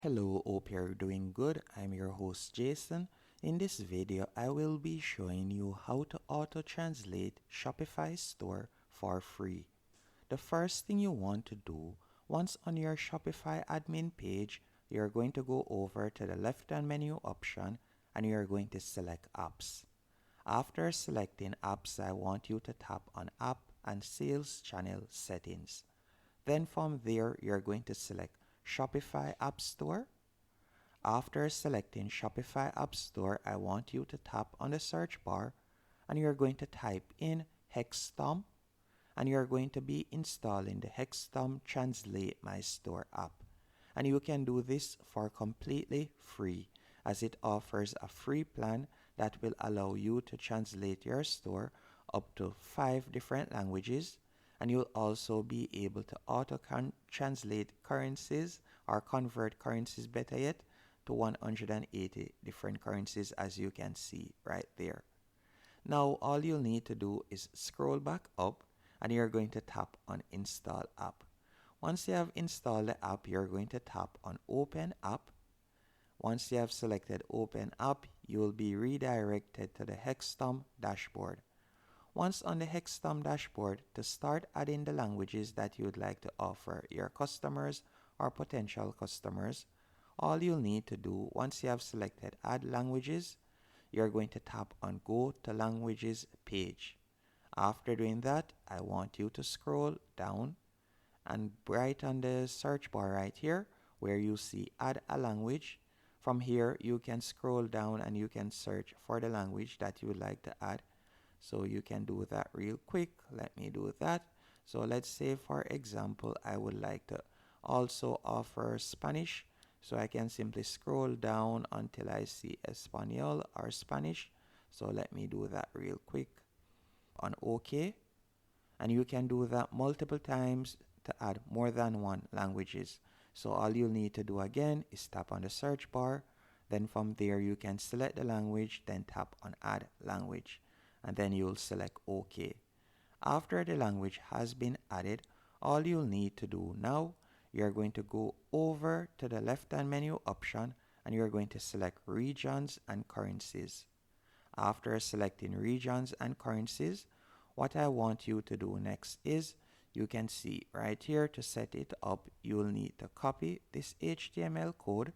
Hello, hope you're doing good. I'm your host Jason. In this video, I will be showing you how to auto-translate Shopify store for free. The first thing you want to do, once on your Shopify admin page, you're going to go over to the left-hand menu option and you're going to select apps. After selecting apps, I want you to tap on app and sales channel settings. Then from there, you're going to select Shopify App Store. After selecting Shopify App Store, I want you to tap on the search bar and you're going to type in Hexstomp and you're going to be installing the Hexstomp Translate My Store app. And you can do this for completely free as it offers a free plan that will allow you to translate your store up to 5 different languages, and you'll also be able to translate currencies or convert currencies, better yet, to 180 different currencies, as you can see right there. Now all you'll need to do is scroll back up and you're going to tap on install app. Once you have installed the app, you're going to tap on open app. Once you have selected open app, you will be redirected to the Hexstomp dashboard. Once on the Hexstomp dashboard, to start adding the languages that you would like to offer your customers or potential customers, all you'll need to do once you have selected add languages, you're going to tap on go to languages page. After doing that, I want you to scroll down and right on the search bar right here where you see add a language. From here you can scroll down and you can search for the language that you would like to add. So you can do that real quick. Let me do that. So let's say for example I would like to also offer Spanish. So I can simply scroll down until I see Espanol or Spanish. So let me do that real quick on OK. And you can do that multiple times to add more than one languages. So all you'll need to do again is tap on the search bar. Then from there you can select the language, then tap on add language. And then you'll select OK. After the language has been added, all you'll need to do now, you're going to go over to the left-hand menu option and you're going to select regions and currencies. After selecting regions and currencies, what I want you to do next is, you can see right here, to set it up, you'll need to copy this HTML code.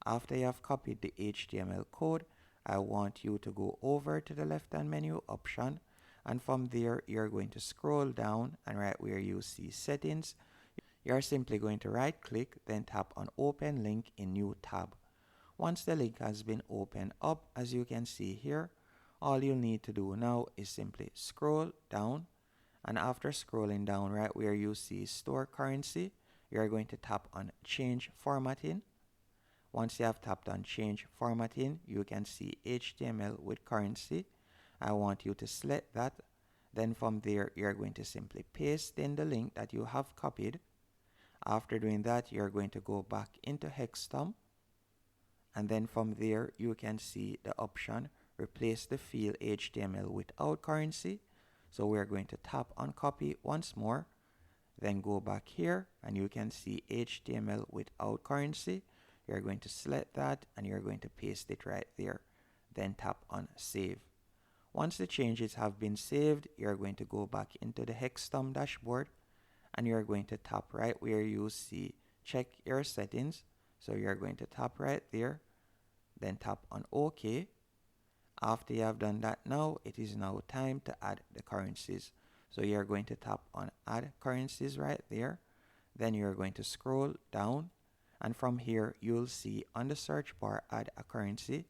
After you have copied the HTML code, I want you to go over to the left-hand menu option, and from there you're going to scroll down, and right where you see settings, you're simply going to right click, then tap on open link in new tab. Once the link has been opened up, as you can see here, all you'll need to do now is simply scroll down, and after scrolling down right where you see store currency, you're going to tap on change formatting. Once you have tapped on change formatting, you can see HTML with currency. I want you to select that. Then from there, you're going to simply paste in the link that you have copied. After doing that, you're going to go back into Hexstomp. And then from there, you can see the option replace the field HTML without currency. So we're going to tap on copy once more. Then go back here and you can see HTML without currency. You're going to select that and you're going to paste it right there. Then tap on save. Once the changes have been saved, you're going to go back into the Hexstomp dashboard and you're going to tap right where you see check your settings. So you're going to tap right there, then tap on OK. After you have done that, now it is now time to add the currencies. So you're going to tap on add currencies right there. Then you're going to scroll down, and from here you'll see on the search bar add a currency.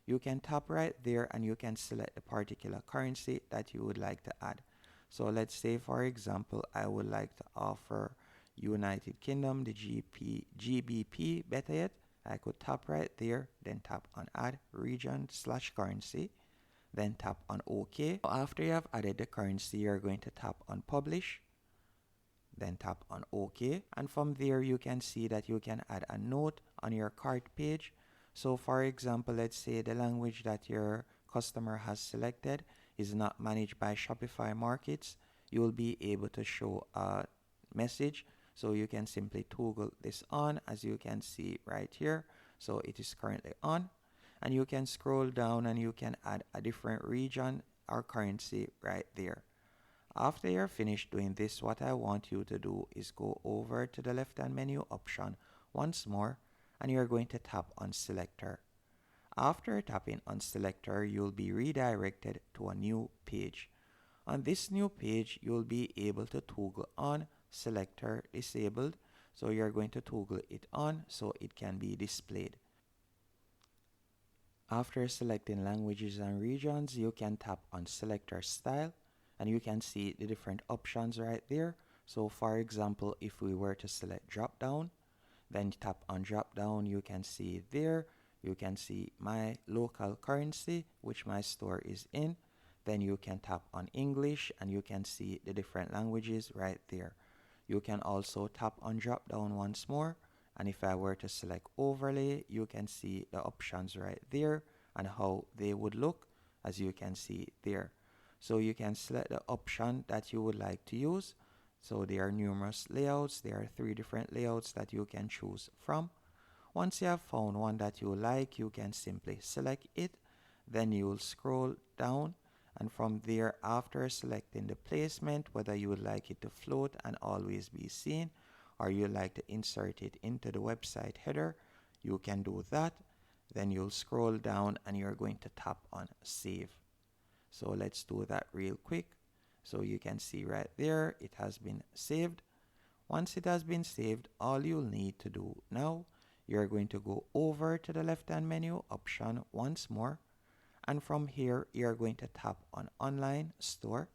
You can tap right there and you can select the particular currency that you would like to add. So let's say for example I would like to offer United Kingdom the GBP, better yet I could tap right there, then tap on add region/currency, then tap on OK. After you have added the currency, you're going to tap on publish, then tap on OK, and from there you can see that you can add a note on your cart page. So for example, let's say the language that your customer has selected is not managed by Shopify Markets, you will be able to show a message So you can simply toggle this on, as you can see right here. So it is currently on, and you can scroll down and you can add a different region or currency right there. After you're finished doing this, what I want you to do is go over to the left hand menu option once more, and you're going to tap on selector. After tapping on selector, you'll be redirected to a new page. On this new page, you'll be able to toggle on selector disabled. So you're going to toggle it on so it can be displayed. After selecting languages and regions, you can tap on selector style, and you can see the different options right there. So for example, if we were to select drop down, then tap on drop down, you can see there, you can see my local currency, which my store is in. Then you can tap on English and you can see the different languages right there. You can also tap on drop down once more, and if I were to select overlay, you can see the options right there and how they would look, as you can see there. So you can select the option that you would like to use. So there are numerous layouts. There are 3 different layouts that you can choose from. Once you have found one that you like, you can simply select it. Then you will scroll down, and from there, after selecting the placement, whether you would like it to float and always be seen, or you like to insert it into the website header, you can do that. Then you'll scroll down and you're going to tap on save. So let's do that real quick. So you can see right there, it has been saved. Once it has been saved, all you'll need to do now, you're going to go over to the left hand menu option once more. And from here, you're going to tap on online store.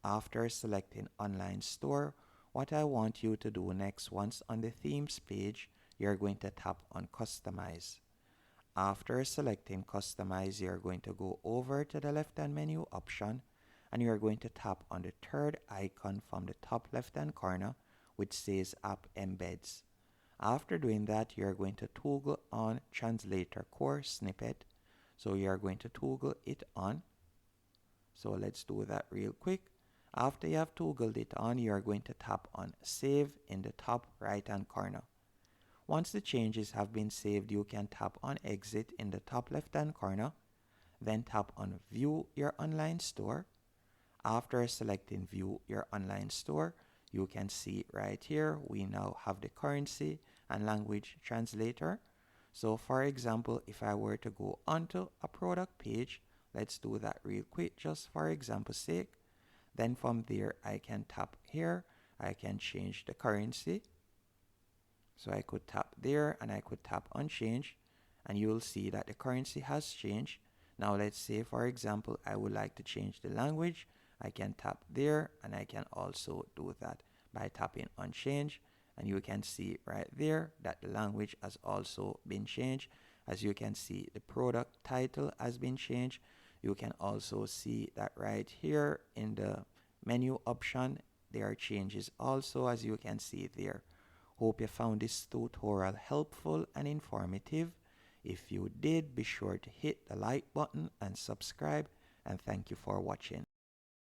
After selecting online store, what I want you to do next, once on the themes page, you're going to tap on customize. After selecting customize, you're going to go over to the left hand menu option, and you're going to tap on the 3rd icon from the top left hand corner, which says app embeds. After doing that, you're going to toggle on translator core snippet. So you're going to toggle it on. So let's do that real quick. After you have toggled it on, you're going to tap on save in the top right hand corner. Once the changes have been saved, you can tap on exit in the top left hand corner. Then tap on view your online store. After selecting view your online store, you can see right here, we now have the currency and language translator. So for example, if I were to go onto a product page, let's do that real quick just for example's sake. Then from there, I can tap here. I can change the currency. So I could tap there and I could tap on change, and you'll see that the currency has changed. Now let's say, for example, I would like to change the language. I can tap there, and I can also do that by tapping on change. And you can see right there that the language has also been changed. As you can see, the product title has been changed. You can also see that right here in the menu option, there are changes also, as you can see there. Hope you found this tutorial helpful and informative. If you did, be sure to hit the like button and subscribe, and thank you for watching.